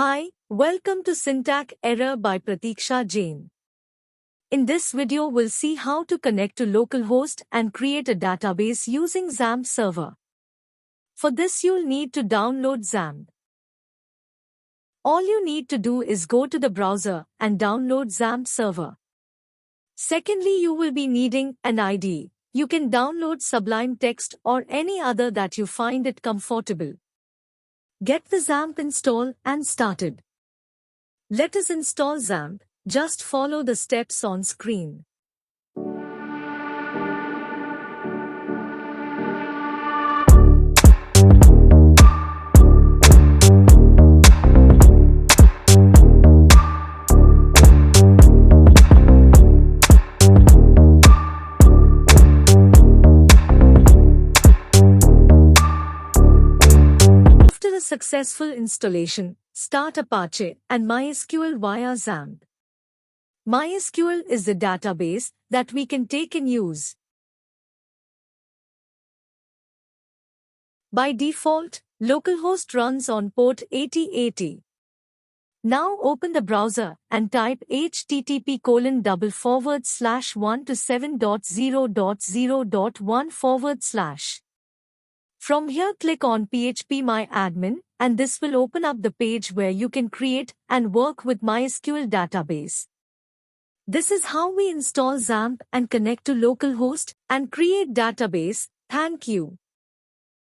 Hi, welcome to Syntax Error by Pratiksha Jain. In this video we'll see how to connect to localhost and create a database using Xampp server. For this you'll need to download Xampp. All you need to do is go to the browser and download Xampp server. Secondly, you will be needing an ID. You can download Sublime text or any other that you find it comfortable. Get the Xampp install and started. Let us install Xampp. Just follow the steps on screen. After a successful installation, start Apache and MySQL via Xampp. MySQL is the database that we can take in use. By default, localhost runs on port 8080. Now open the browser and type http://127.0.0.1/. From here click on phpMyAdmin and this will open up the page where you can create and work with MySQL database. This is how we install Xampp and connect to localhost and create database. Thank you.